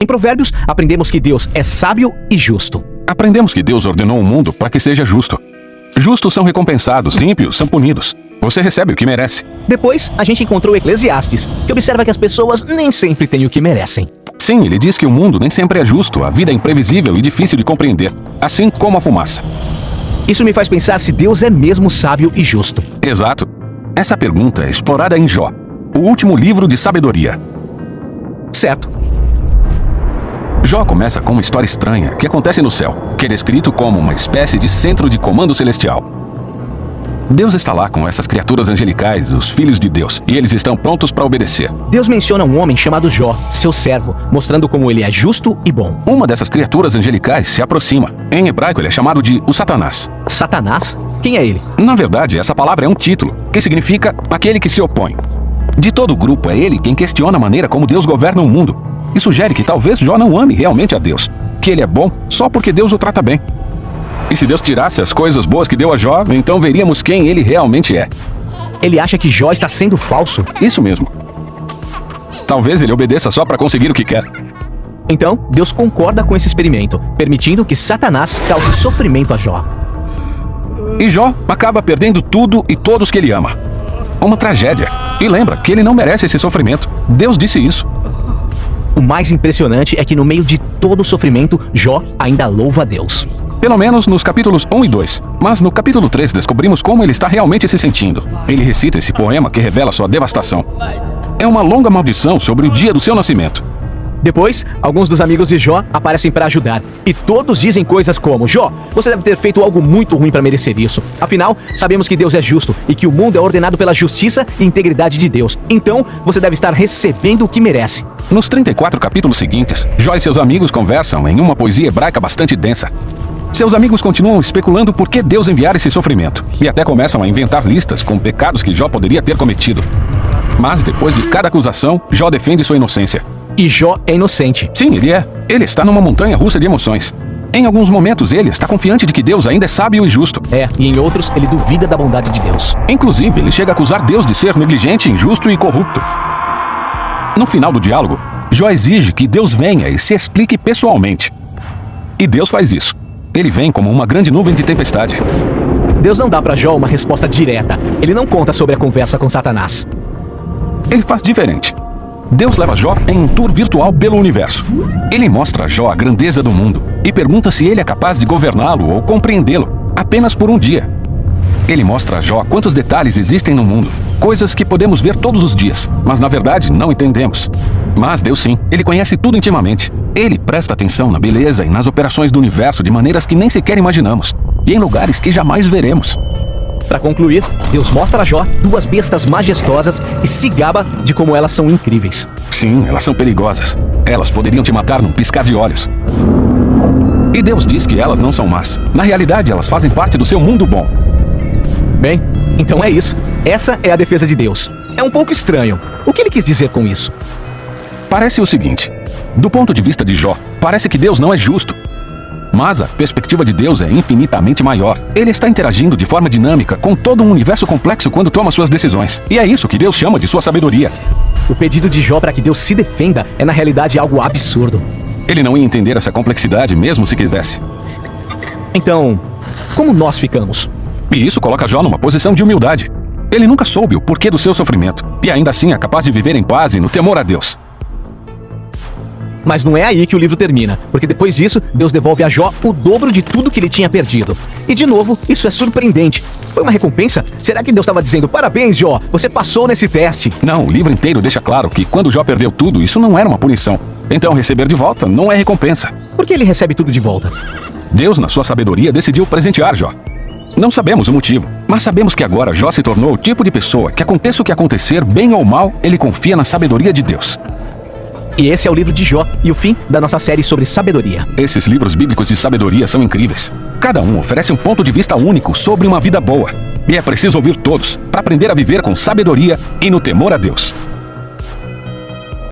Em Provérbios, aprendemos que Deus é sábio e justo. Aprendemos que Deus ordenou o mundo para que seja justo. Justos são recompensados, ímpios são punidos. Você recebe o que merece. Depois, a gente encontrou Eclesiastes, que observa que as pessoas nem sempre têm o que merecem. Sim, ele diz que o mundo nem sempre é justo, a vida é imprevisível e difícil de compreender, assim como a fumaça. Isso me faz pensar se Deus é mesmo sábio e justo. Exato. Essa pergunta é explorada em Jó, o último livro de sabedoria. Certo. Jó começa com uma história estranha que acontece no céu, que é descrito como uma espécie de centro de comando celestial. Deus está lá com essas criaturas angelicais, os filhos de Deus, e eles estão prontos para obedecer. Deus menciona um homem chamado Jó, seu servo, mostrando como ele é justo e bom. Uma dessas criaturas angelicais se aproxima. Em hebraico ele é chamado de o Satanás. Satanás? Quem é ele? Na verdade, essa palavra é um título, que significa aquele que se opõe. De todo o grupo, é ele quem questiona a maneira como Deus governa o mundo. E sugere que talvez Jó não ame realmente a Deus, que ele é bom só porque Deus o trata bem. E se Deus tirasse as coisas boas que deu a Jó, então veríamos quem ele realmente é. Ele acha que Jó está sendo falso. Isso mesmo. Talvez ele obedeça só para conseguir o que quer. Então, Deus concorda com esse experimento, permitindo que Satanás cause sofrimento a Jó. E Jó acaba perdendo tudo e todos que ele ama. Uma tragédia. E lembra que ele não merece esse sofrimento. Deus disse isso. O mais impressionante é que no meio de todo o sofrimento, Jó ainda louva a Deus. Pelo menos nos capítulos 1 e 2. Mas no capítulo 3 descobrimos como ele está realmente se sentindo. Ele recita esse poema que revela sua devastação. É uma longa maldição sobre o dia do seu nascimento. Depois, alguns dos amigos de Jó aparecem para ajudar. E todos dizem coisas como: Jó, você deve ter feito algo muito ruim para merecer isso. Afinal, sabemos que Deus é justo e que o mundo é ordenado pela justiça e integridade de Deus. Então, você deve estar recebendo o que merece. Nos 34 capítulos seguintes, Jó e seus amigos conversam em uma poesia hebraica bastante densa. Seus amigos continuam especulando por que Deus enviara esse sofrimento, e até começam a inventar listas com pecados que Jó poderia ter cometido. Mas depois de cada acusação, Jó defende sua inocência. E Jó é inocente. Sim, ele é. Ele está numa montanha russa de emoções. Em alguns momentos ele está confiante de que Deus ainda é sábio e justo. E em outros ele duvida da bondade de Deus. Inclusive, ele chega a acusar Deus de ser negligente, injusto e corrupto. No final do diálogo, Jó exige que Deus venha e se explique pessoalmente. E Deus faz isso. Ele vem como uma grande nuvem de tempestade. Deus não dá para Jó uma resposta direta. Ele não conta sobre a conversa com Satanás. Ele faz diferente. Deus leva Jó em um tour virtual pelo universo. Ele mostra a Jó a grandeza do mundo e pergunta se ele é capaz de governá-lo ou compreendê-lo, apenas por um dia. Ele mostra a Jó quantos detalhes existem no mundo, coisas que podemos ver todos os dias, mas na verdade não entendemos. Mas Deus sim, ele conhece tudo intimamente. Ele presta atenção na beleza e nas operações do universo de maneiras que nem sequer imaginamos, e em lugares que jamais veremos. Para concluir, Deus mostra a Jó duas bestas majestosas e se gaba de como elas são incríveis. Sim, elas são perigosas. Elas poderiam te matar num piscar de olhos. E Deus diz que elas não são más. Na realidade, elas fazem parte do seu mundo bom. Bem, então é isso. Essa é a defesa de Deus. É um pouco estranho. O que ele quis dizer com isso? Parece o seguinte: do ponto de vista de Jó, parece que Deus não é justo. Mas a perspectiva de Deus é infinitamente maior. Ele está interagindo de forma dinâmica com todo um universo complexo quando toma suas decisões. E é isso que Deus chama de sua sabedoria. O pedido de Jó para que Deus se defenda é na realidade algo absurdo. Ele não ia entender essa complexidade mesmo se quisesse. Então, como nós ficamos? E isso coloca Jó numa posição de humildade. Ele nunca soube o porquê do seu sofrimento. E ainda assim é capaz de viver em paz e no temor a Deus. Mas não é aí que o livro termina, porque depois disso, Deus devolve a Jó o dobro de tudo que ele tinha perdido. E de novo, isso é surpreendente. Foi uma recompensa? Será que Deus estava dizendo: parabéns, Jó, você passou nesse teste? Não, o livro inteiro deixa claro que quando Jó perdeu tudo, isso não era uma punição. Então receber de volta não é recompensa. Por que ele recebe tudo de volta? Deus, na sua sabedoria, decidiu presentear Jó. Não sabemos o motivo, mas sabemos que agora Jó se tornou o tipo de pessoa que, aconteça o que acontecer, bem ou mal, ele confia na sabedoria de Deus. E esse é o livro de Jó e o fim da nossa série sobre sabedoria. Esses livros bíblicos de sabedoria são incríveis. Cada um oferece um ponto de vista único sobre uma vida boa. E é preciso ouvir todos para aprender a viver com sabedoria e no temor a Deus.